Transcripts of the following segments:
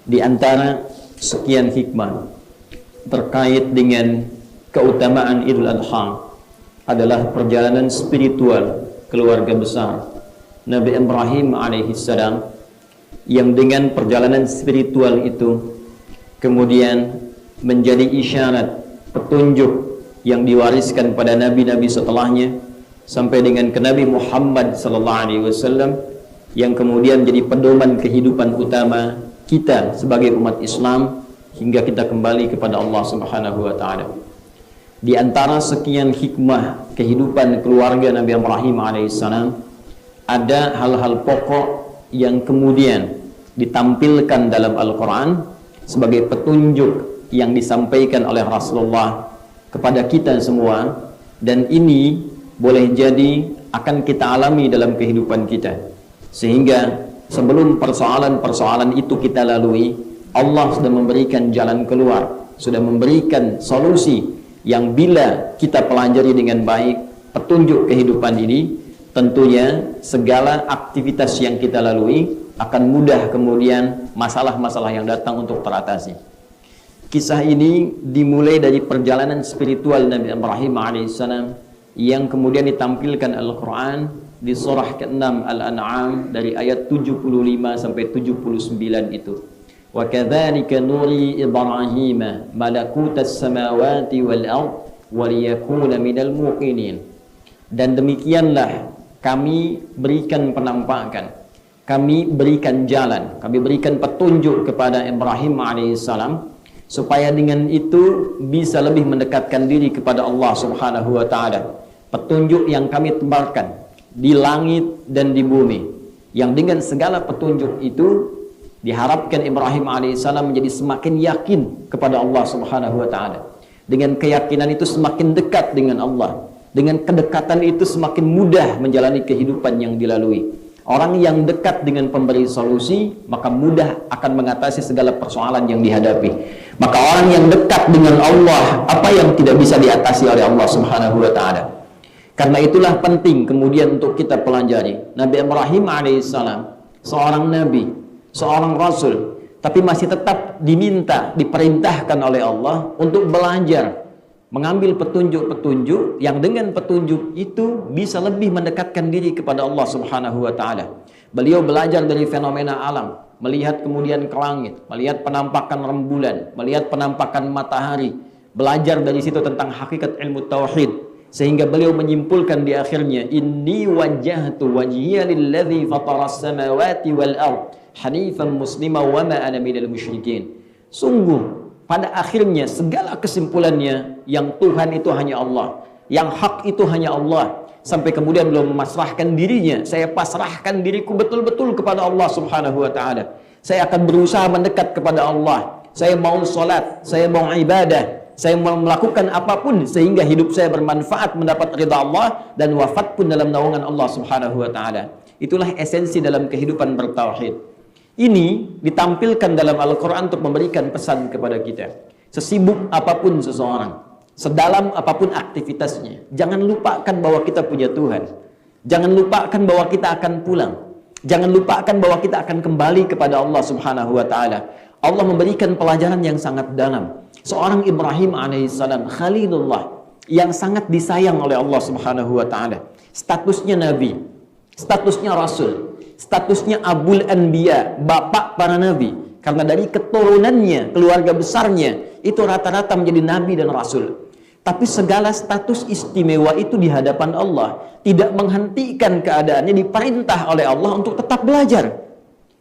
Di antara sekian hikmah terkait dengan keutamaan Idul Adha adalah perjalanan spiritual keluarga besar Nabi Ibrahim alaihissalam, yang dengan perjalanan spiritual itu kemudian menjadi isyarat petunjuk yang diwariskan pada nabi-nabi setelahnya sampai dengan ke Nabi Muhammad sallallahu alaihi wasallam, yang kemudian jadi pedoman kehidupan utama kita sebagai umat Islam hingga kita kembali kepada Allah Subhanahu wa taala. Di antara sekian hikmah kehidupan keluarga Nabi Ibrahim alaihissalam, ada hal-hal pokok yang kemudian ditampilkan dalam Al-Quran sebagai petunjuk yang disampaikan oleh Rasulullah kepada kita semua, dan ini boleh jadi akan kita alami dalam kehidupan kita, sehingga sebelum persoalan-persoalan itu kita lalui, Allah sudah memberikan jalan keluar, sudah memberikan solusi yang bila kita pelajari dengan baik petunjuk kehidupan ini, tentunya segala aktivitas yang kita lalui akan mudah kemudian masalah-masalah yang datang untuk teratasi. Kisah ini dimulai dari perjalanan spiritual Nabi Ibrahim alaihissalam yang kemudian ditampilkan Al-Quran di surah ke-6 Al-An'am dari ayat 75 sampai 79 itu. Wa kadzalika nuri Ibrahim malakutas samawati wal ard wa liyakuna minal muqinin. Dan demikianlah kami berikan penampakan, kami berikan jalan, kami berikan petunjuk kepada Ibrahim alaihissalam supaya dengan itu bisa lebih mendekatkan diri kepada Allah Subhanahu wa taala. Petunjuk yang kami tebarkan di langit dan di bumi, yang dengan segala petunjuk itu diharapkan Ibrahim alaihissalam menjadi semakin yakin kepada Allah Subhanahu wa taala. Dengan keyakinan itu semakin dekat dengan Allah. Dengan kedekatan itu semakin mudah menjalani kehidupan yang dilalui. Orang yang dekat dengan pemberi solusi, maka mudah akan mengatasi segala persoalan yang dihadapi. Maka orang yang dekat dengan Allah, apa yang tidak bisa diatasi oleh Allah Subhanahu wa taala. Karena itulah penting kemudian untuk kita pelajari. Nabi Ibrahim alaihissalam seorang nabi, seorang rasul, tapi masih tetap diminta, diperintahkan oleh Allah untuk belajar, mengambil petunjuk-petunjuk yang dengan petunjuk itu bisa lebih mendekatkan diri kepada Allah Subhanahu wa taala. Beliau belajar dari fenomena alam, melihat kemudian ke langit, melihat penampakan rembulan, melihat penampakan matahari, belajar dari situ tentang hakikat ilmu tauhid, sehingga beliau menyimpulkan di akhirnya, inni wajjahtu wajhiya lilladzi fataras samawati wal ard hanifan muslima wa ma ana minal musyrikin. Sungguh pada akhirnya segala kesimpulannya yang Tuhan itu hanya Allah, yang hak itu hanya Allah, sampai kemudian beliau memasrahkan dirinya, saya pasrahkan diriku betul-betul kepada Allah Subhanahu wa taala. Saya akan berusaha mendekat kepada Allah. Saya mau salat, saya mau ibadah, saya mau melakukan apapun sehingga hidup saya bermanfaat, mendapat ridha Allah, dan wafat pun dalam naungan Allah Subhanahu wa taala. Itulah esensi dalam kehidupan bertauhid. Ini ditampilkan dalam Al-Quran untuk memberikan pesan kepada kita. Sesibuk apapun seseorang, sedalam apapun aktivitasnya, jangan lupakan bahwa kita punya Tuhan. Jangan lupakan bahwa kita akan pulang. Jangan lupakan bahwa kita akan kembali kepada Allah Subhanahu wa taala. Allah memberikan pelajaran yang sangat dalam. Seorang Ibrahim alaihissalam Khalilullah yang sangat disayang oleh Allah Subhanahu wa taala. Statusnya nabi, statusnya rasul, statusnya Abul Anbiya, bapak para nabi. Karena dari keturunannya, keluarga besarnya, itu rata-rata menjadi nabi dan rasul. Tapi segala status istimewa itu di hadapan Allah tidak menghentikan keadaannya, diperintah oleh Allah untuk tetap belajar.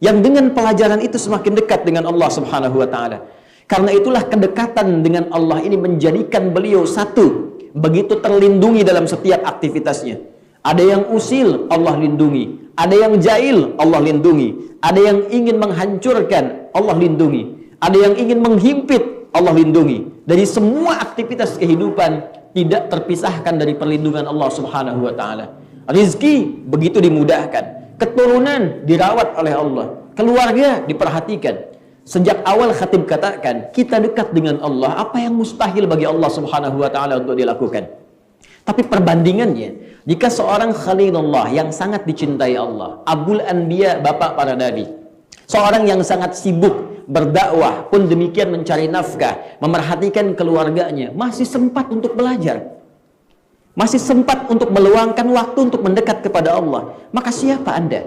Yang dengan pelajaran itu semakin dekat dengan Allah Subhanahu wa taala. Karena itulah kedekatan dengan Allah ini menjadikan beliau satu, begitu terlindungi dalam setiap aktivitasnya. Ada yang usil, Allah lindungi. Ada yang jahil, Allah lindungi. Ada yang ingin menghancurkan, Allah lindungi. Ada yang ingin menghimpit, Allah lindungi. Dari semua aktivitas kehidupan tidak terpisahkan dari perlindungan Allah Subhanahu wa taala. Rizki begitu dimudahkan. Keturunan dirawat oleh Allah. Keluarga diperhatikan. Sejak awal khatib katakan, kita dekat dengan Allah, apa yang mustahil bagi Allah Subhanahu wa taala untuk dilakukan. Tapi perbandingannya, jika seorang Khalilullah yang sangat dicintai Allah, Abul Anbiya, bapak para nabi, seorang yang sangat sibuk berdakwah, pun demikian mencari nafkah, memerhatikan keluarganya, masih sempat untuk belajar, masih sempat untuk meluangkan waktu untuk mendekat kepada Allah. Maka siapa Anda?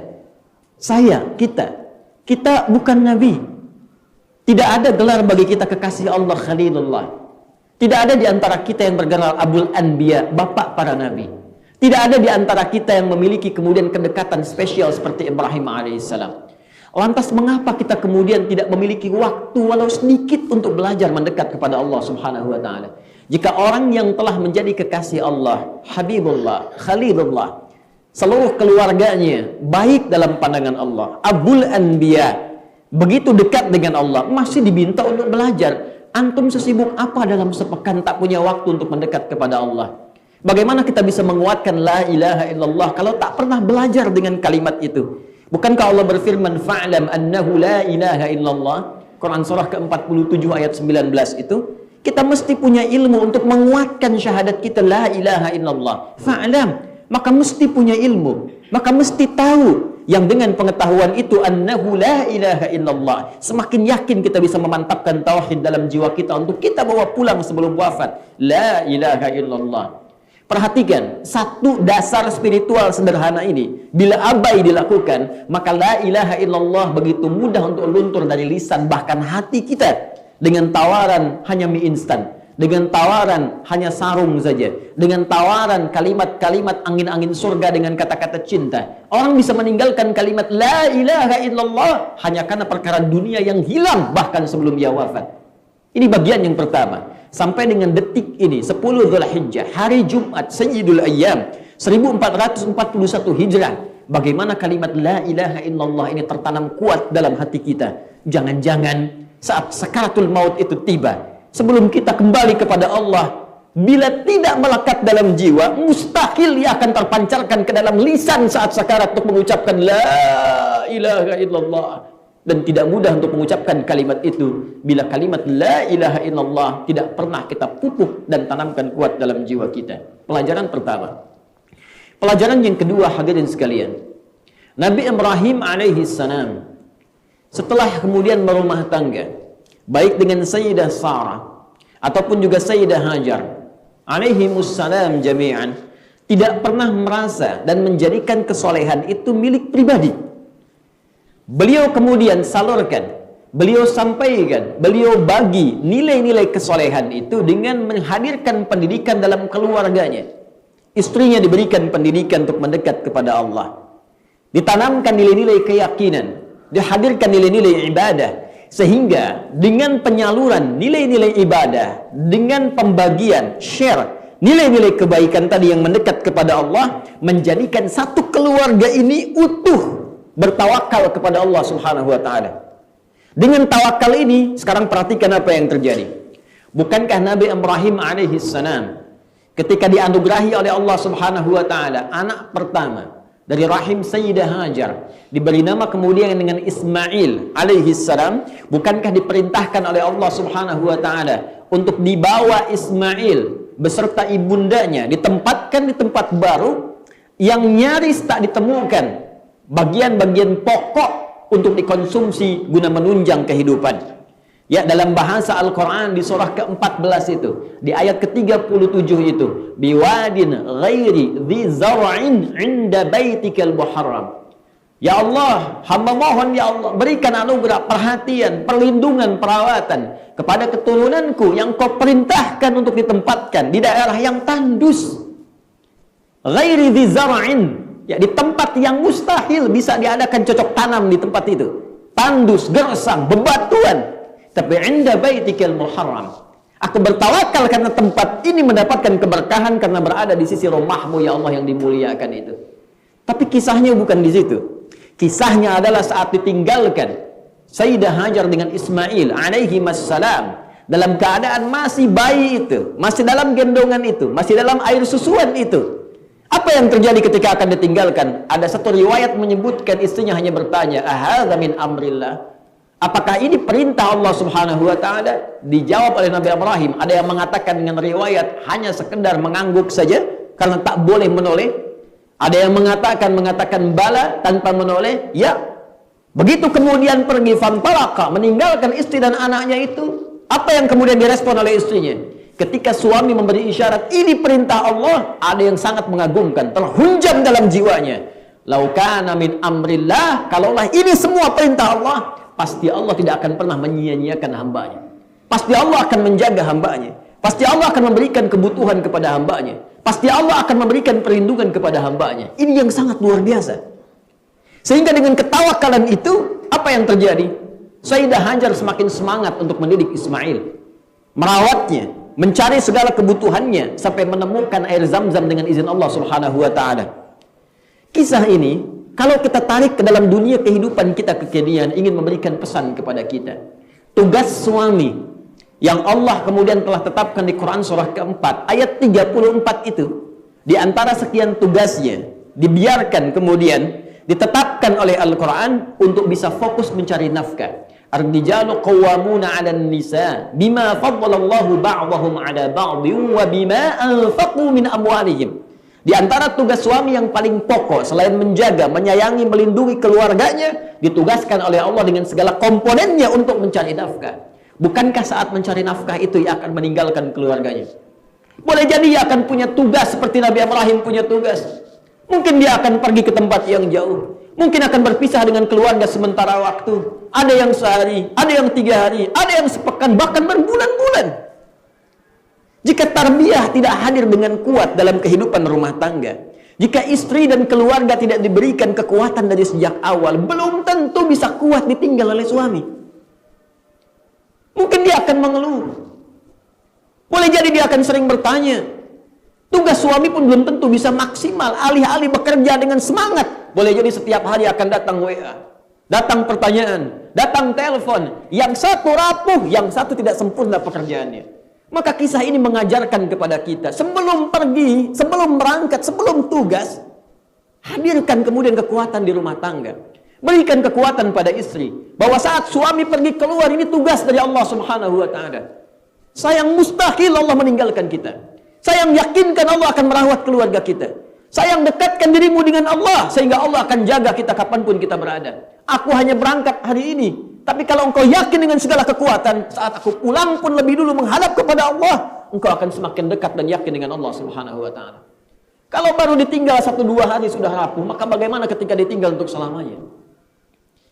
Saya, kita bukan Nabi. Tidak ada gelar bagi kita kekasih Allah Khalilullah. Tidak ada di antara kita yang bergelar Abul Anbiya, bapak para nabi. Tidak ada di antara kita yang memiliki kemudian kedekatan spesial seperti Ibrahim alaihissalam. Lantas mengapa kita kemudian tidak memiliki waktu walau sedikit untuk belajar mendekat kepada Allah Subhanahu wa taala? Jika orang yang telah menjadi kekasih Allah, Habibullah, Khalilullah, seluruh keluarganya baik dalam pandangan Allah, Abul Anbiya, begitu dekat dengan Allah, masih diminta untuk belajar. Antum sesibuk apa dalam sepekan tak punya waktu untuk mendekat kepada Allah? Bagaimana kita bisa menguatkan la ilaha illallah kalau tak pernah belajar dengan kalimat itu? Bukankah Allah berfirman, fa'lam annahu la ilaha illallah, Quran surah ke-47 ayat 19 itu? Kita mesti punya ilmu untuk menguatkan syahadat kita la ilaha illallah. Fa'lam, maka mesti punya ilmu, maka mesti tahu yang dengan pengetahuan itu annahu la ilaha illallah, semakin yakin kita bisa memantapkan tauhid dalam jiwa kita untuk kita bawa pulang sebelum wafat. La ilaha illallah. Perhatikan, satu dasar spiritual sederhana ini bila abai dilakukan, maka la ilaha illallah begitu mudah untuk luntur dari lisan bahkan hati kita dengan tawaran hanya mie instan, dengan tawaran hanya sarung saja, dengan tawaran kalimat-kalimat angin-angin surga dengan kata-kata cinta. Orang bisa meninggalkan kalimat la ilaha illallah hanya karena perkara dunia yang hilang bahkan sebelum dia wafat. Ini bagian yang pertama. Sampai dengan detik ini 10 Dzulhijjah, hari Jumat Sayyidul Ayyam 1441 Hijrah, bagaimana kalimat la ilaha illallah ini tertanam kuat dalam hati kita. Jangan-jangan saat sakaratul maut itu tiba, sebelum kita kembali kepada Allah, bila tidak melekat dalam jiwa, mustahil ia akan terpancarkan ke dalam lisan saat sakarat untuk mengucapkan la ilaha illallah. Dan tidak mudah untuk mengucapkan kalimat itu bila kalimat la ilaha illallah tidak pernah kita pupuk dan tanamkan kuat dalam jiwa kita. Pelajaran pertama. Pelajaran yang kedua, hadirin sekalian, Nabi Ibrahim alaihi salam setelah kemudian berumah tangga baik dengan Sayyidah Sarah ataupun juga Sayyidah Hajar alaihimussalam jami'an, tidak pernah merasa dan menjadikan kesolehan itu milik pribadi. Beliau kemudian salurkan, beliau sampaikan, beliau bagi nilai-nilai kesolehan itu dengan menghadirkan pendidikan dalam keluarganya. Istrinya diberikan pendidikan untuk mendekat kepada Allah, ditanamkan nilai-nilai keyakinan, dihadirkan nilai-nilai ibadah, sehingga dengan penyaluran nilai-nilai ibadah, dengan pembagian, share nilai-nilai kebaikan tadi yang mendekat kepada Allah, menjadikan satu keluarga ini utuh bertawakal kepada Allah Subhanahu wa taala. Dengan tawakal ini, sekarang perhatikan apa yang terjadi. Bukankah Nabi Ibrahim alaihi salam ketika dianugerahi oleh Allah Subhanahu wa taala anak pertama dari rahim Sayyidah Hajar, diberi nama kemudian dengan Ismail alaihi salam, bukankah diperintahkan oleh Allah Subhanahu wa taala untuk dibawa Ismail beserta ibundanya ditempatkan di tempat baru yang nyaris tak ditemukan bagian-bagian pokok untuk dikonsumsi guna menunjang kehidupan. Ya, dalam bahasa Al-Quran di surah ke-14 itu, di ayat ke-37 itu, biwadin ghairi dhi zar'in inda baitikal muharram. Ya Allah, hamba mohon ya Allah, berikan anugerah, perhatian, perlindungan, perawatan kepada keturunanku yang kau perintahkan untuk ditempatkan di daerah yang tandus. Ghairi dhi zar'in, ya, di tempat yang mustahil bisa diadakan cocok tanam di tempat itu. Tandus, gersang, bebatuan. Tapi inda baitikal muharram, aku bertawakal karena tempat ini mendapatkan keberkahan karena berada di sisi rumahmu ya Allah yang dimuliakan itu. Tapi kisahnya bukan di situ. Kisahnya adalah saat ditinggalkan Sayyidah Hajar dengan Ismail alaihi wassalam dalam keadaan masih bayi itu, masih dalam gendongan itu, masih dalam air susuan itu. Apa yang terjadi ketika akan ditinggalkan? Ada satu riwayat menyebutkan istrinya hanya bertanya, ahadza min amrillah? Apakah ini perintah Allah Subhanahu wa taala? Dijawab oleh Nabi Ibrahim. Ada yang mengatakan dengan riwayat hanya sekedar mengangguk saja karena tak boleh menoleh. Ada yang mengatakan bala tanpa menoleh. Ya, Begitu kemudian pergi fantalaka, meninggalkan istri dan anaknya itu, apa yang kemudian direspon oleh istrinya? Ketika suami memberi isyarat ini perintah Allah, ada yang sangat mengagumkan, terhunjam dalam jiwanya. Laukana min amrillah, kalaulah ini semua perintah Allah, pasti Allah tidak akan pernah menyia-nyiakan hambanya. Pasti Allah akan menjaga hambanya. Pasti Allah akan memberikan kebutuhan kepada hambanya. Pasti Allah akan memberikan perlindungan kepada hambanya. Ini yang sangat luar biasa. Sehingga dengan ketawakalan itu, apa yang terjadi? Sayyidah Hajar semakin semangat untuk mendidik Ismail, merawatnya, mencari segala kebutuhannya, sampai menemukan air Zam-Zam dengan izin Allah Subhanahu wa Ta'ala. Kisah ini, kalau kita tarik ke dalam dunia kehidupan kita kekinian, ingin memberikan pesan kepada kita. Tugas suami yang Allah kemudian telah tetapkan di Quran surah keempat, ayat 34 itu, di antara sekian tugasnya, dibiarkan kemudian ditetapkan oleh Al-Quran untuk bisa fokus mencari nafkah. Ar-rijalu qawwamuna 'alan nisa bima faddalallahu ba'dahum 'ala ba'dhin wa bima anfaqu min amwalihim. Di antara tugas suami yang paling pokok selain menjaga, menyayangi, melindungi keluarganya, ditugaskan oleh Allah dengan segala komponennya untuk mencari nafkah. Bukankah saat mencari nafkah itu ia akan meninggalkan keluarganya? Boleh jadi ia akan punya tugas seperti Nabi Ibrahim punya tugas. Mungkin dia akan pergi ke tempat yang jauh. Mungkin akan berpisah dengan keluarga sementara waktu. Ada yang sehari, ada yang 3 hari, ada yang sepekan, bahkan berbulan-bulan. Jika tarbiyah tidak hadir dengan kuat dalam kehidupan rumah tangga, jika istri dan keluarga tidak diberikan kekuatan dari sejak awal, belum tentu bisa kuat ditinggal oleh suami. Mungkin dia akan mengeluh. Boleh jadi dia akan sering bertanya. Tugas suami pun belum tentu bisa maksimal. Alih-alih bekerja dengan semangat, boleh jadi setiap hari akan datang WA, datang pertanyaan, datang telepon. Yang satu rapuh, yang satu tidak sempurna pekerjaannya. Maka kisah ini mengajarkan kepada kita, sebelum pergi, sebelum berangkat, sebelum tugas, hadirkan kemudian kekuatan di rumah tangga. Berikan kekuatan pada istri, bahwa saat suami pergi keluar, ini tugas dari Allah Subhanahu wa Ta'ala. Sayang mustahil Allah meninggalkan kita. Sayang yakinkan Allah akan merawat keluarga kita. Sayang dekatkan dirimu dengan Allah, sehingga Allah akan jaga kita kapanpun kita berada. Aku hanya berangkat hari ini, tapi kalau engkau yakin dengan segala kekuatan, saat aku pulang pun lebih dulu menghadap kepada Allah, engkau akan semakin dekat dan yakin dengan Allah Subhanahu wa Ta'ala. Kalau baru ditinggal 1-2 hari sudah rapuh, maka bagaimana ketika ditinggal untuk selamanya?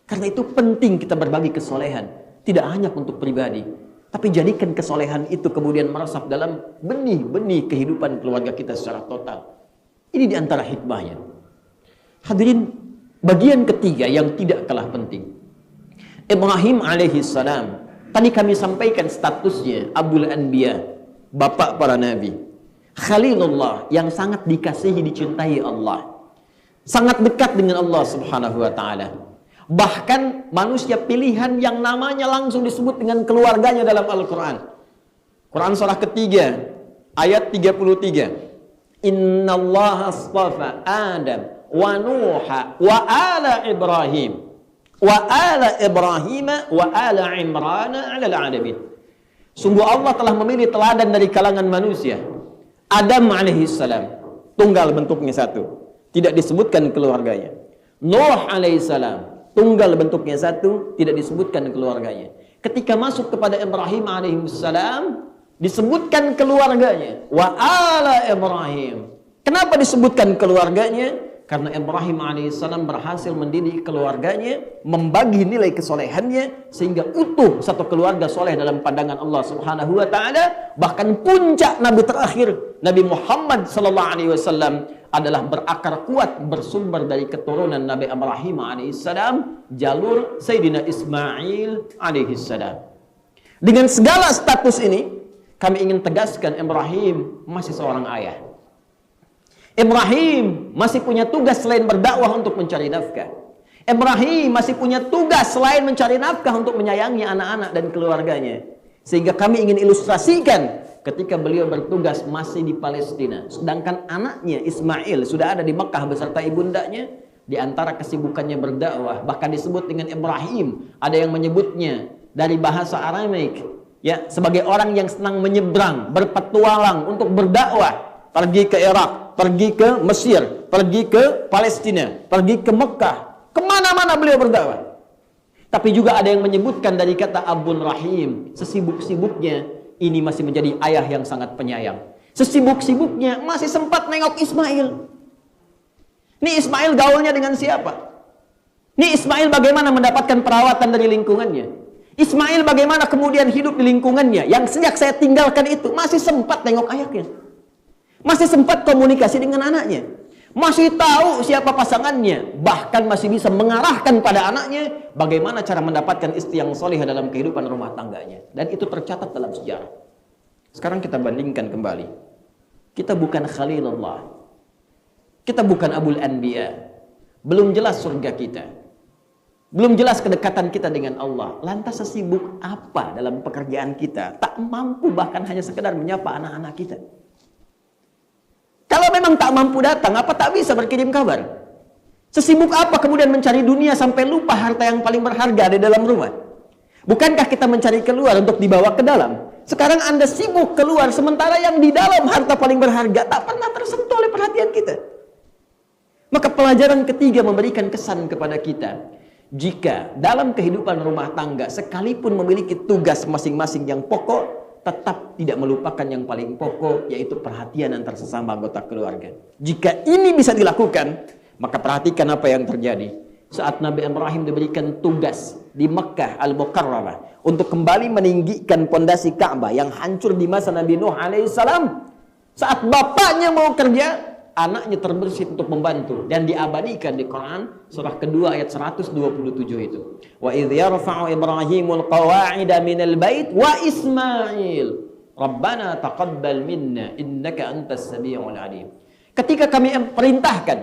Karena itu penting kita berbagi kesolehan, tidak hanya untuk pribadi, tapi jadikan kesolehan itu kemudian meresap dalam benih-benih kehidupan keluarga kita secara total. Ini diantara hikmahnya. Hadirin, bagian ketiga yang tidak kalah penting. Ibrahim alaihissalam. Tadi kami sampaikan statusnya Abul Anbiya, bapak para nabi. Khalilullah, yang sangat dikasihi, dicintai Allah. Sangat dekat dengan Allah Subhanahu wa Ta'ala. Bahkan manusia pilihan yang namanya langsung disebut dengan keluarganya dalam Al-Quran. Quran surah ketiga, ayat 33. Innallaha astafa Adam wa Nuha wa ala Ibrahim wa ala Ibrahim wa ala Imran ala alamin. Sungguh Allah telah memilih teladan dari kalangan manusia. Adam alaihissalam, tunggal bentuknya satu, tidak disebutkan keluarganya. Nuh alaihissalam, tunggal bentuknya satu, tidak disebutkan keluarganya. Ketika masuk kepada Ibrahim alaihissalam, disebutkan keluarganya. Wa ala Ibrahim. Kenapa disebutkan keluarganya? Karena Ibrahim alaihissalam berhasil mendidik keluarganya, membagi nilai kesolehannya, sehingga utuh satu keluarga soleh dalam pandangan Allah Subhanahu wa Ta'ala. Bahkan puncak Nabi terakhir, Nabi Muhammad sallallahu alaihi wasallam, adalah berakar kuat, bersumber dari keturunan Nabi Ibrahim alaihissalam, jalur Sayyidina Ismail alaihissalam. Dengan segala status ini, kami ingin tegaskan Ibrahim masih seorang ayah. Ibrahim masih punya tugas selain berdakwah untuk mencari nafkah. Ibrahim masih punya tugas selain mencari nafkah untuk menyayangi anak-anak dan keluarganya. Sehingga kami ingin ilustrasikan ketika beliau bertugas masih di Palestina, sedangkan anaknya Ismail sudah ada di Mekah beserta ibundanya. Di antara kesibukannya berdakwah, bahkan disebut dengan Ibrahim, ada yang menyebutnya dari bahasa Aramaik, ya, sebagai orang yang senang menyeberang, berpetualang untuk berdakwah, pergi ke Irak, pergi ke Mesir, pergi ke Palestina, pergi ke Mekah, kemana-mana beliau berdakwah. Tapi juga ada yang menyebutkan dari kata Abun Rahim, sesibuk-sibuknya ini masih menjadi ayah yang sangat penyayang. Sesibuk-sibuknya masih sempat nengok Ismail. Nih Ismail gaulnya dengan siapa? Nih Ismail bagaimana mendapatkan perawatan dari lingkungannya? Ismail bagaimana kemudian hidup di lingkungannya yang sejak saya tinggalkan itu masih sempat nengok ayahnya. Masih sempat komunikasi dengan anaknya. Masih tahu siapa pasangannya, bahkan masih bisa mengarahkan pada anaknya bagaimana cara mendapatkan istri yang soleh dalam kehidupan rumah tangganya. Dan itu tercatat dalam sejarah. Sekarang kita bandingkan kembali. Kita bukan Khalilullah. Kita bukan Abul Anbiya. Belum jelas surga kita. Belum jelas kedekatan kita dengan Allah. Lantas sesibuk apa dalam pekerjaan kita? Tak mampu bahkan hanya sekedar menyapa anak-anak kita. Kalau memang tak mampu datang, apa tak bisa berkirim kabar? Sesibuk apa kemudian mencari dunia sampai lupa harta yang paling berharga di dalam rumah? Bukankah kita mencari keluar untuk dibawa ke dalam? Sekarang Anda sibuk keluar, sementara yang di dalam harta paling berharga tak pernah tersentuh oleh perhatian kita. Maka pelajaran ketiga memberikan kesan kepada kita. Jika dalam kehidupan rumah tangga, sekalipun memiliki tugas masing-masing yang pokok, tetap tidak melupakan yang paling pokok, yaitu perhatian antar sesama anggota keluarga. Jika ini bisa dilakukan, maka perhatikan apa yang terjadi. Saat Nabi Ibrahim diberikan tugas di Mekkah Al-Mukarramah untuk kembali meninggikan pondasi Ka'bah yang hancur di masa Nabi Nuh alaihissalam. Saat bapaknya mau kerja, anaknya terbersih untuk membantu, dan diabadikan di Quran surah kedua ayat 127 itu. Wa idh yarfa'u Ibrahimul qawa'ida minal bait wa Ismail Rabbana taqabbal minna innaka antas samiul alim. Ketika kami perintahkan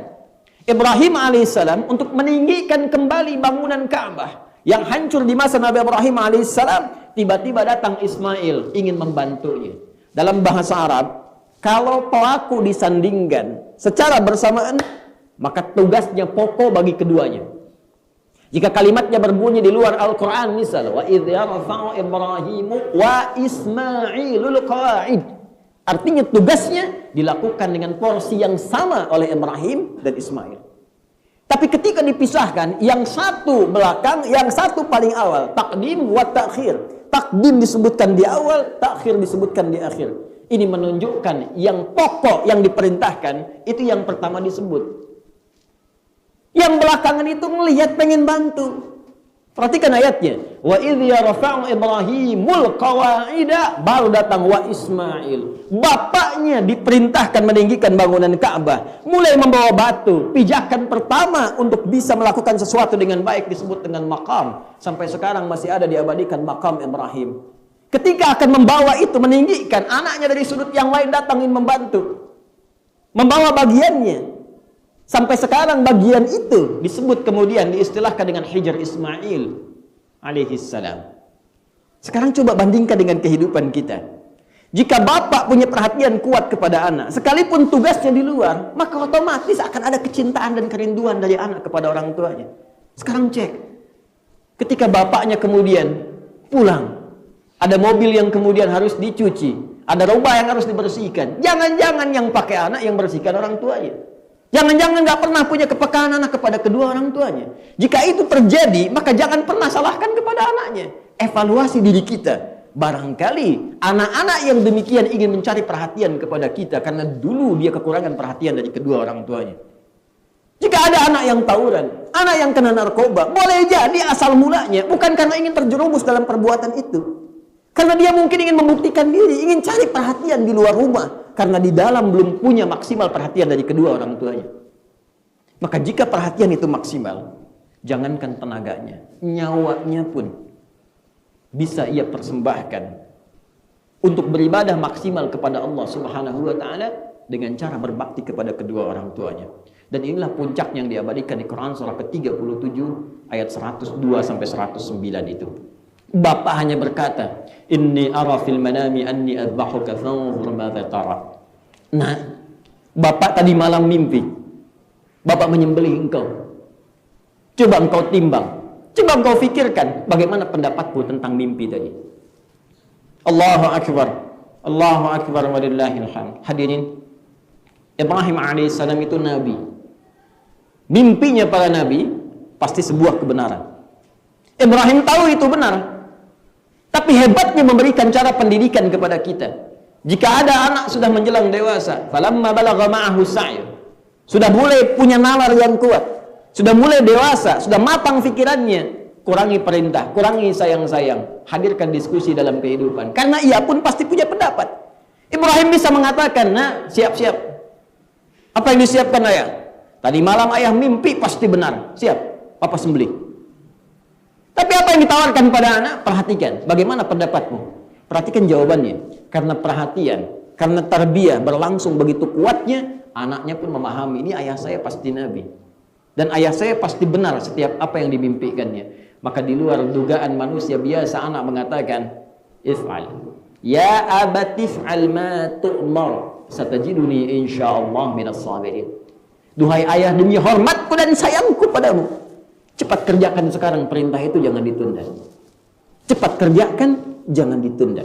Ibrahim alaihissalam untuk meninggikan kembali bangunan Ka'bah yang hancur di masa Nabi Ibrahim alaihissalam, tiba-tiba datang Ismail ingin membantunya. Dalam bahasa Arab, kalau pelaku disandingkan secara bersamaan, maka tugasnya pokok bagi keduanya. Jika kalimatnya berbunyi di luar Al-Quran, misal wa idh yarfa'u Ibrahimu wa Ismailul qawa'id, artinya tugasnya dilakukan dengan porsi yang sama oleh Ibrahim dan Ismail. Tapi ketika dipisahkan, yang satu belakang, yang satu paling awal, takdim wa takhir. Takdim disebutkan di awal, takhir disebutkan di akhir. Ini menunjukkan yang pokok yang diperintahkan itu yang pertama disebut. Yang belakangan itu melihat pengen bantu. Perhatikan ayatnya. Wa idh yarfa'u Ibrahimul qawa'ida, baru datang wa Ismail. Bapaknya diperintahkan meninggikan bangunan Ka'bah, mulai membawa batu. Pijakan pertama untuk bisa melakukan sesuatu dengan baik disebut dengan maqam. Sampai sekarang masih ada diabadikan maqam Ibrahim. Ketika akan membawa itu, meninggikan, anaknya dari sudut yang lain datang ingin membantu, membawa bagiannya. Sampai sekarang bagian itu disebut kemudian diistilahkan dengan Hijr Ismail alaihissalam. Sekarang coba bandingkan dengan kehidupan kita. Jika bapak punya perhatian kuat kepada anak, sekalipun tugasnya di luar, maka otomatis akan ada kecintaan dan kerinduan dari anak kepada orang tuanya. Sekarang cek, ketika bapaknya kemudian pulang, ada mobil yang kemudian harus dicuci, ada rumah yang harus dibersihkan. Jangan-jangan yang pakai anak yang bersihkan orang tuanya. Jangan-jangan gak pernah punya kepekaan anak kepada kedua orang tuanya. Jika itu terjadi, maka jangan pernah salahkan kepada anaknya. Evaluasi diri kita. Barangkali anak-anak yang demikian ingin mencari perhatian kepada kita karena dulu dia kekurangan perhatian dari kedua orang tuanya. Jika ada anak yang tawuran, anak yang kena narkoba, boleh jadi asal mulanya bukan karena ingin terjerumus dalam perbuatan itu. Karena dia mungkin ingin membuktikan diri, ingin cari perhatian di luar rumah. Karena di dalam belum punya maksimal perhatian dari kedua orang tuanya. Maka jika perhatian itu maksimal, jangankan tenaganya, nyawanya pun bisa ia persembahkan untuk beribadah maksimal kepada Allah Subhanahu wa taala dengan cara berbakti kepada kedua orang tuanya. Dan inilah puncak yang diabadikan di Quran surah ke-37 ayat 102 sampai 109 itu. Bapak hanya berkata, inni ara fil manami anni adbahuka fanzur madza tara. Nah, bapak tadi malam mimpi bapak menyembelih engkau. Coba engkau timbang, coba engkau fikirkan bagaimana pendapatmu tentang mimpi tadi. Allahu akbar, Allahu akbar walillahil hamd. Hadirin, Ibrahim alaihissalam itu nabi. Mimpinya para nabi pasti sebuah kebenaran. Ibrahim tahu itu benar. Tapi hebatnya memberikan cara pendidikan kepada kita. Jika ada anak sudah menjelang dewasa, falamma balagha ma'ahu sa'y, sudah mulai punya nalar yang kuat, sudah mulai dewasa, sudah matang pikirannya, kurangi perintah, kurangi sayang-sayang, hadirkan diskusi dalam kehidupan. Karena ia pun pasti punya pendapat. Ibrahim bisa mengatakan, nah siap-siap. Apa yang disiapkan ayah? Tadi malam ayah mimpi pasti benar. Siap, papa sembelih. Tapi apa yang ditawarkan pada anak? Perhatikan, bagaimana pendapatmu? Perhatikan jawabannya. Karena perhatian, karena tarbiyah berlangsung begitu kuatnya, anaknya pun memahami, ini ayah saya pasti nabi. Dan ayah saya pasti benar setiap apa yang dimimpikannya. Maka di luar dugaan manusia biasa, anak mengatakan, if'al. Ya abatif'al ma tu'mar. Satajiduni insyaallah minas sabirin. Duhai ayah, demi hormatku dan sayangku padamu, cepat kerjakan sekarang perintah itu, jangan ditunda. Cepat kerjakan, jangan ditunda.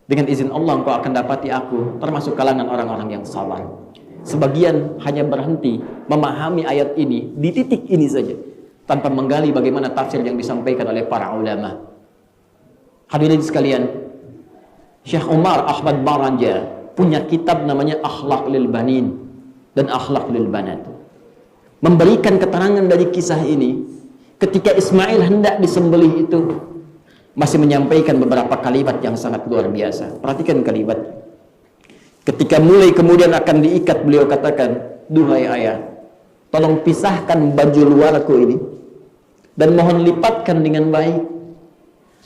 Dengan izin Allah engkau akan dapati aku termasuk kalangan orang-orang yang sabar. Sebagian hanya berhenti memahami ayat ini di titik ini saja, tanpa menggali bagaimana tafsir yang disampaikan oleh para ulama. Hadirin sekalian, Syekh Umar Ahmad Baranja punya kitab namanya Akhlaq lil Banin dan Akhlaq lil Banat. Memberikan keterangan dari kisah ini, ketika Ismail hendak disembelih itu, masih menyampaikan beberapa kalimat yang sangat luar biasa. Perhatikan kalimat. Ketika mulai kemudian akan diikat, beliau katakan, duhai ayah, tolong pisahkan baju luarku ini, dan mohon lipatkan dengan baik,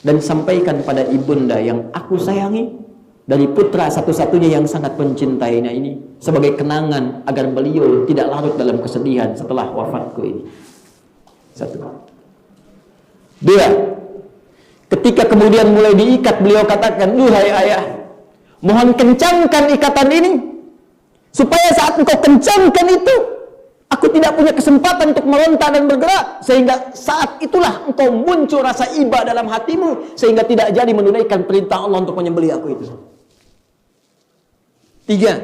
dan sampaikan pada ibunda yang aku sayangi, dari putra satu-satunya yang sangat mencintainya ini, sebagai kenangan agar beliau tidak larut dalam kesedihan setelah wafatku ini. Satu. Dua, ketika kemudian mulai diikat, beliau katakan, duhai ayah, mohon kencangkan ikatan ini, supaya saat engkau kencangkan itu, aku tidak punya kesempatan untuk meronta dan bergerak, sehingga saat itulah engkau muncul rasa iba dalam hatimu, sehingga tidak jadi menunaikan perintah Allah untuk menyembelih aku itu. Tiga,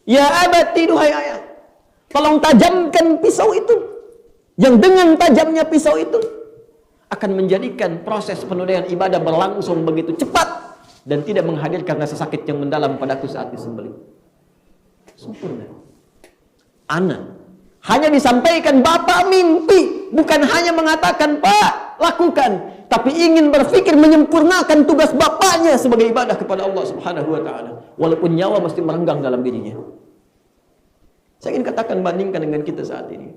ya abati, duhai ayah, tolong tajamkan pisau itu, yang dengan tajamnya pisau itu akan menjadikan proses penunaian ibadah berlangsung begitu cepat dan tidak menghadirkan rasa sakit yang mendalam padaku saat disembelih. Sempurna. Anak hanya disampaikan bapak mimpi, bukan hanya mengatakan pak lakukan, tapi ingin berpikir menyempurnakan tugas bapaknya sebagai ibadah kepada Allah Subhanahu wa taala, walaupun nyawa mesti merenggang dalam dirinya. Saya ingin katakan, bandingkan dengan kita saat ini.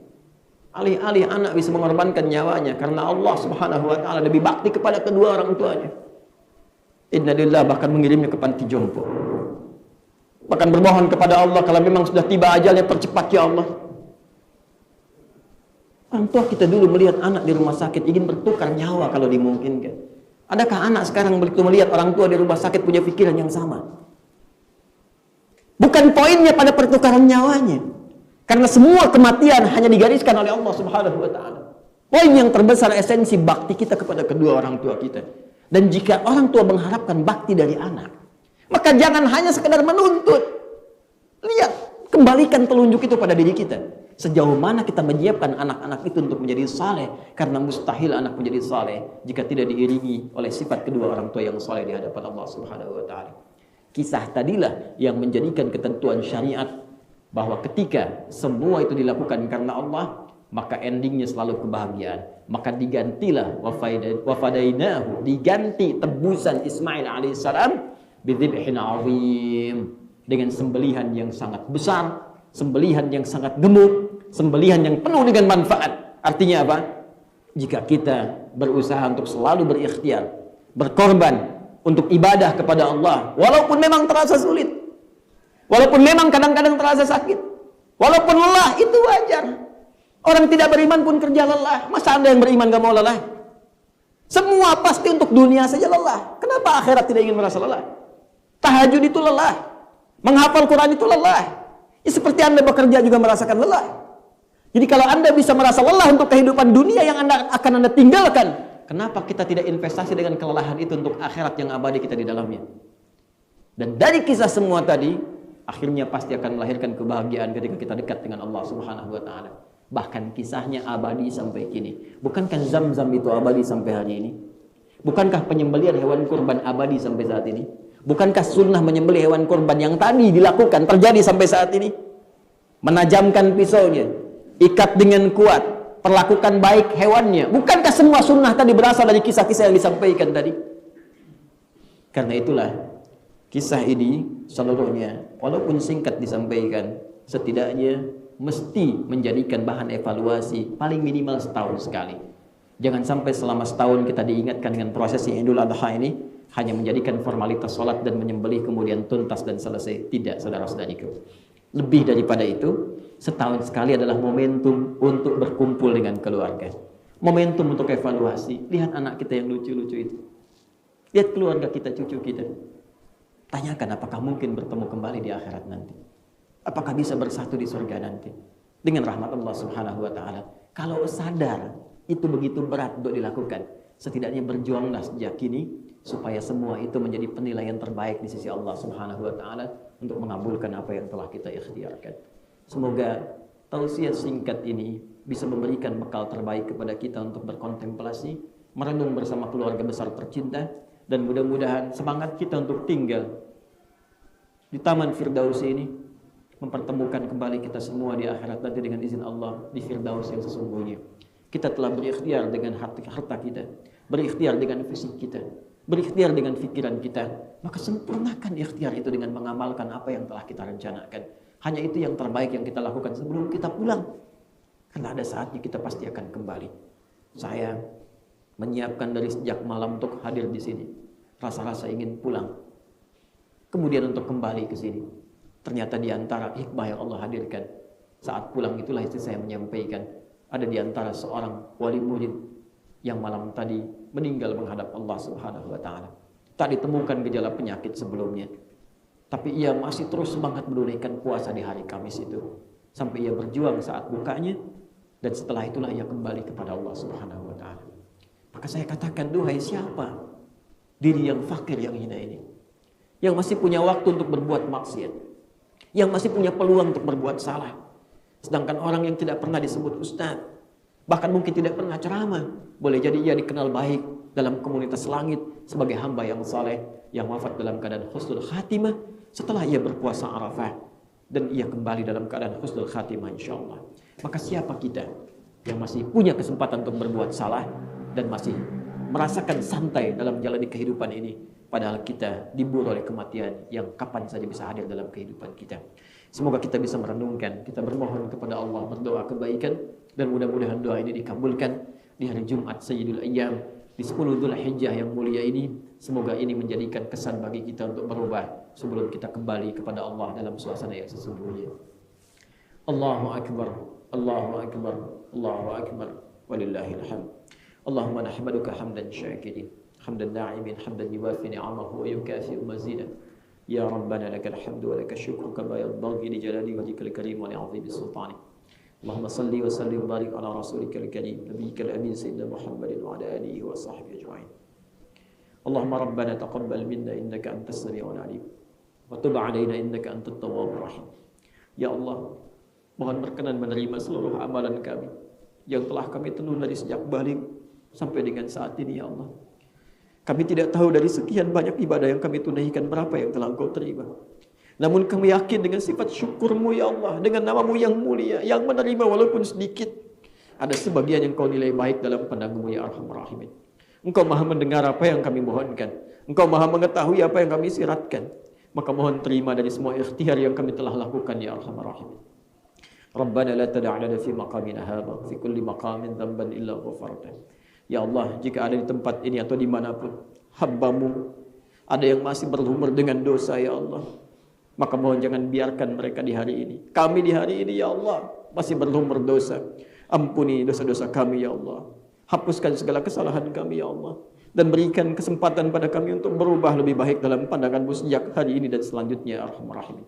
Alih-alih anak bisa mengorbankan nyawanya karena Allah Subhanahu wa taala lebih bakti kepada kedua orang tuanya, innalillah bahkan mengirimnya ke panti jompo, bahkan bermohon kepada Allah kalau memang sudah tiba ajalnya, percepat ya Allah. Orang tua kita dulu melihat anak di rumah sakit ingin bertukar nyawa kalau dimungkinkan. Adakah anak sekarang begitu melihat orang tua di rumah sakit punya pikiran yang sama? Bukan poinnya pada pertukaran nyawanya, karena semua kematian hanya digariskan oleh Allah Subhanahu wa taala. Poin yang terbesar, esensi bakti kita kepada kedua orang tua kita. Dan jika orang tua mengharapkan bakti dari anak, maka jangan hanya sekedar menuntut. Lihat, kembalikan telunjuk itu pada diri kita. Sejauh mana kita menyiapkan anak-anak itu untuk menjadi saleh, karena mustahil anak menjadi saleh jika tidak diiringi oleh sifat kedua orang tua yang saleh di hadapan Allah Subhanahu wa taala. Kisah tadilah yang menjadikan ketentuan syariat bahwa ketika semua itu dilakukan karena Allah, maka endingnya selalu kebahagiaan. Maka digantilah wafadainahu, diganti tebusan Ismail alaihissalam bidzibhin azim, dengan sembelihan yang sangat besar, sembelihan yang sangat gemuk, sembelihan yang penuh dengan manfaat. Artinya apa? Jika kita berusaha untuk selalu berikhtiar, berkorban untuk ibadah kepada Allah, walaupun memang terasa sulit, walaupun memang kadang-kadang terasa sakit, walaupun lelah, itu wajar. Orang tidak beriman pun kerja lelah. Masa Anda yang beriman gak mau lelah? Semua pasti untuk dunia saja lelah. Kenapa akhirat tidak ingin merasa lelah? Tahajud itu lelah, menghafal Quran itu lelah. Ya, seperti Anda bekerja juga merasakan lelah. Jadi kalau Anda bisa merasa lelah untuk kehidupan dunia yang akan Anda tinggalkan, kenapa kita tidak investasi dengan kelelahan itu untuk akhirat yang abadi kita di dalamnya? Dan dari kisah semua tadi, akhirnya pasti akan melahirkan kebahagiaan ketika kita dekat dengan Allah Subhanahu wa taala. Bahkan kisahnya abadi sampai kini. Bukankah Zam-Zam itu abadi sampai hari ini? Bukankah penyembelihan hewan kurban abadi sampai saat ini? Bukankah sunnah menyembelih hewan kurban yang tadi dilakukan terjadi sampai saat ini? Menajamkan pisaunya, ikat dengan kuat, perlakukan baik hewannya. Bukankah semua sunnah tadi berasal dari kisah-kisah yang disampaikan tadi? Karena itulah kisah ini seluruhnya, walaupun singkat disampaikan, setidaknya mesti menjadikan bahan evaluasi paling minimal setahun sekali. Jangan sampai selama setahun kita diingatkan dengan prosesi Idul Adha ini hanya menjadikan formalitas sholat dan menyembelih kemudian tuntas dan selesai. Tidak, saudara-saudariku. Lebih daripada itu, setahun sekali adalah momentum untuk berkumpul dengan keluarga. Momentum untuk evaluasi. Lihat anak kita yang lucu-lucu itu. Lihat keluarga kita, cucu kita. Tanyakan apakah mungkin bertemu kembali di akhirat nanti. Apakah bisa bersatu di surga nanti. Dengan rahmat Allah Subhanahu wa ta'ala. Kalau sadar itu begitu berat untuk dilakukan, setidaknya berjuanglah sejak kini supaya semua itu menjadi penilaian terbaik di sisi Allah Subhanahu wa ta'ala untuk mengabulkan apa yang telah kita ikhtiarkan. Semoga tausiah singkat ini bisa memberikan bekal terbaik kepada kita untuk berkontemplasi, merenung bersama keluarga besar tercinta, dan mudah-mudahan semangat kita untuk tinggal di Taman Firdaus ini mempertemukan kembali kita semua di akhirat nanti dengan izin Allah di Firdaus yang sesungguhnya. Kita telah berikhtiar dengan harta kita, berikhtiar dengan fisik kita, berikhtiar dengan pikiran kita, maka sempurnakan ikhtiar itu dengan mengamalkan apa yang telah kita rencanakan. Hanya itu yang terbaik yang kita lakukan sebelum kita pulang. Karena ada saatnya kita pasti akan kembali. Saya menyiapkan dari sejak malam untuk hadir di sini. Rasa-rasa ingin pulang. Kemudian untuk kembali ke sini. Ternyata di antara hikmah yang Allah hadirkan, saat pulang itulah istri saya menyampaikan, ada di antara seorang wali murid yang malam tadi meninggal menghadap Allah Subhanahu wa ta'ala. Tak ditemukan gejala penyakit sebelumnya, tapi ia masih terus semangat menunaikan puasa di hari Kamis itu, sampai ia berjuang saat bukanya, dan setelah itulah ia kembali kepada Allah Subhanahu wa ta'ala. Maka saya katakan, duhai siapa diri yang fakir yang hina ini, yang masih punya waktu untuk berbuat maksiat, yang masih punya peluang untuk berbuat salah, sedangkan orang yang tidak pernah disebut ustaz, bahkan mungkin tidak pernah ceramah, boleh jadi ia dikenal baik dalam komunitas langit sebagai hamba yang saleh, yang wafat dalam keadaan husnul khatimah setelah ia berpuasa Arafah, dan ia kembali dalam keadaan husnul khatimah insyaallah. Maka siapa kita yang masih punya kesempatan untuk berbuat salah dan masih merasakan santai dalam menjalani kehidupan ini, padahal kita diburu oleh kematian yang kapan saja bisa hadir dalam kehidupan kita. Semoga kita bisa merenungkan, kita bermohon kepada Allah, berdoa kebaikan, dan mudah-mudahan doa ini dikabulkan di hari Jumat Sayyidul Ayyam, di 10 Dzulhijjah yang mulia ini. Semoga ini menjadikan kesan bagi kita untuk berubah sebelum kita kembali kepada Allah dalam suasana yang sesungguhnya. Allahu Akbar, Allahu Akbar, Allahu Akbar, walillahil hamd. Allahumma nahmaduka hamdan syakirin, hamdan na'imin, hamdan yuwafi ni'amahu wa yukafi mazidah. Ya Rabbana lakal hamdu wa lakal syukru kama yanbaghi li jalali wajhikal karim wa li'azimi sultanik. Allahumma salli wa sallim wa barik ala rasulikal karim nabiyyikal amin sayyidina Muhammadin wa ala alihi wa sahbihi ajma'in. Allahumma rabbana taqabbal minna innaka antas sami'ul alim wa tub 'alaina innaka antat tawwabur rahim. Ya Allah, mohon berkenan menerima seluruh amalan kami yang telah kami tenun dari sejak balik sampai dengan saat ini ya Allah. Kami tidak tahu dari sekian banyak ibadah yang kami tunaikan berapa yang telah Engkau terima. Namun kami yakin dengan sifat syukur-Mu ya Allah, dengan nama-Mu yang mulia, yang menerima walaupun sedikit, ada sebagian yang Kau nilai baik dalam pandang-Mu ya Arhamar Rahimin. Engkau maha mendengar apa yang kami mohonkan, Engkau maha mengetahui apa yang kami siratkan. Maka mohon terima dari semua ikhtiar yang kami telah lakukan ya Arhamar Rahimin. Rabbana la tada' lana fi maqamina hadha fi kulli maqamin dhanban illa ghafartah. Ya Allah, jika ada di tempat ini atau dimanapun hamba-Mu ada yang masih berlumur dengan dosa ya Allah, maka mohon jangan biarkan mereka di hari ini, kami di hari ini ya Allah masih berlumur dosa. Ampuni dosa-dosa kami ya Allah, hapuskan segala kesalahan kami ya Allah, dan berikan kesempatan pada kami untuk berubah lebih baik dalam pandangan-Mu sejak hari ini dan selanjutnya ya Arhamar Rahimin.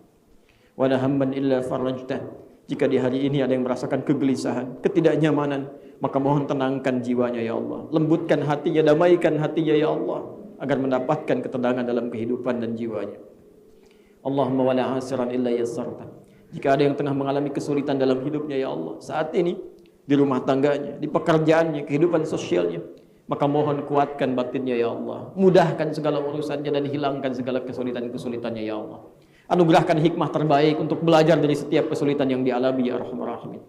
Wa la hamman illa farajtah. Jika di hari ini ada yang merasakan kegelisahan, ketidaknyamanan, maka mohon tenangkan jiwanya ya Allah, lembutkan hatinya, damaikan hatinya ya Allah, agar mendapatkan ketenangan dalam kehidupan dan jiwanya. Allahumma wala asiran illa yassarta. Jika ada yang tengah mengalami kesulitan dalam hidupnya ya Allah, saat ini di rumah tangganya, di pekerjaannya, kehidupan sosialnya. Maka mohon kuatkan batinnya ya Allah. Mudahkan segala urusannya dan hilangkan segala kesulitan-kesulitannya ya Allah. Anugerahkan hikmah terbaik untuk belajar dari setiap kesulitan yang dialami ya Arhamar Rahimin.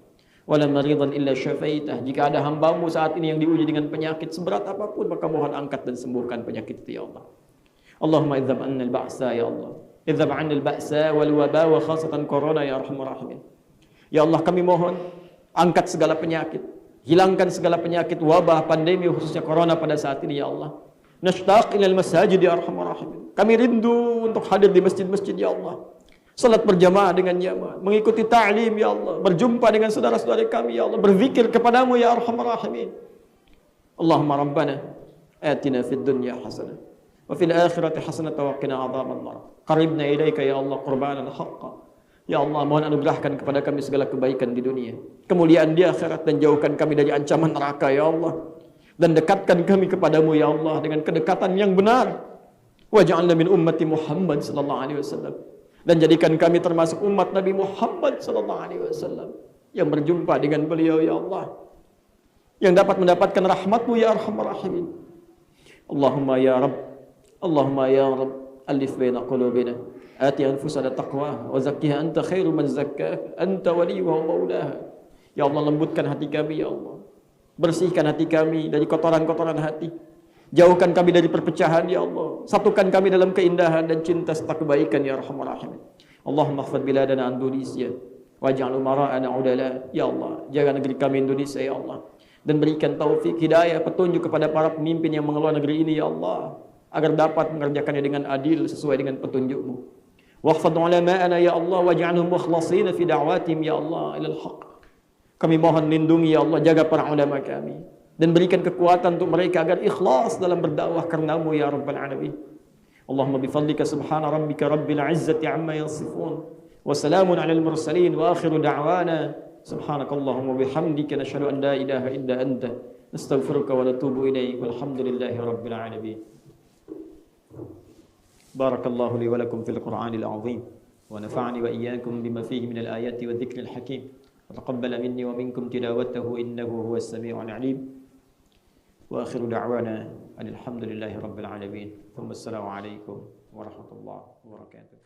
Wala maridan illa syafaitah. Jika ada hambamu saat ini yang diuji dengan penyakit seberat apapun, maka mohon angkat dan sembuhkan penyakit itu ya Allah. Allahumma idzab anna al-ba'sa ya Allah. Idzab anna al-ba'sa wal waba wa khasatan corona ya Arhamar Rahimin. Ya Allah, kami mohon angkat segala penyakit, hilangkan segala penyakit, wabah, pandemi khususnya corona pada saat ini ya Allah. Nashtaq ilal masajid ya Arhamar Rahimin. Kami rindu untuk hadir di masjid-masjid ya Allah. Salat berjamaah dengan jamaah, mengikuti ta'lim ya Allah, berjumpa dengan saudara-saudara kami ya Allah, berzikir kepadamu ya Arhamar Rahimin. Allahumma rabbana atina fid dunya hasanah wa fil akhirati hasanah wa qina adzabannar. Qaribna ilaika ya Allah qurbanan haqqan. Ya Allah, mohon anugerahkan kepada kami segala kebaikan di dunia, kemuliaan di akhirat, dan jauhkan kami dari ancaman neraka ya Allah. Dan dekatkan kami kepadamu ya Allah dengan kedekatan yang benar. Waj'alna min ummati Muhammad sallallahu alaihi wasallam. Dan jadikan kami termasuk umat Nabi Muhammad sallallahu alaihi wasallam yang berjumpa dengan beliau ya Allah, yang dapat mendapatkan rahmat-Mu ya Arhamar Rahimin. Allahumma ya Rabb, Allahumma ya Rabb, alif baina qulubina, ati anfusana taqwa wa zakkiha anta khairu man zakkaha anta waliyuha wa maulaha. Ya Allah, lembutkan hati kami ya Allah, bersihkan hati kami dari kotoran-kotoran hati, jauhkan kami dari perpecahan ya Allah, satukan kami dalam keindahan dan cinta serta kebaikan ya Arhamar Rahimin. Allahumma ihfaz biladana Indonesia waj'al umara'ana udala. Ya Allah, jaga negeri kami Indonesia ya Allah, dan berikan taufik, hidayah, petunjuk kepada para pemimpin yang mengelola negeri ini ya Allah, agar dapat mengerjakannya dengan adil sesuai dengan petunjuk-Mu. Wahfadh ulama'ana ya Allah waj'alhum mukhlasin fi da'watihim ya Allah ilal haqq. Kami mohon lindungi ya Allah, jaga para ulama kami dan berikan kekuatan untuk mereka agar ikhlas dalam berdakwah karenamu ya Rabbal Alamin. Allahumma bifadlika subhana rabbika rabbil izzati amma yasifun wa salamun alal mursalin wa akhiru da'wana subhanakallahumma bihamdika nashhadu an la ilaha illa anta nastaghfiruka wa natubu ilaik walhamdulillahi rabbil alamin. Barakallahu li wa lakum fil Qur'anil azim wa nafa'ani wa iyyakum bima fihi minal ayati wa dhikril hakim. وتقبل مني ومنكم تلاوته إنه هو السميع العليم وآخر دعوانا أن الحمد لله رب العالمين ثم السلام عليكم ورحمة الله وبركاته.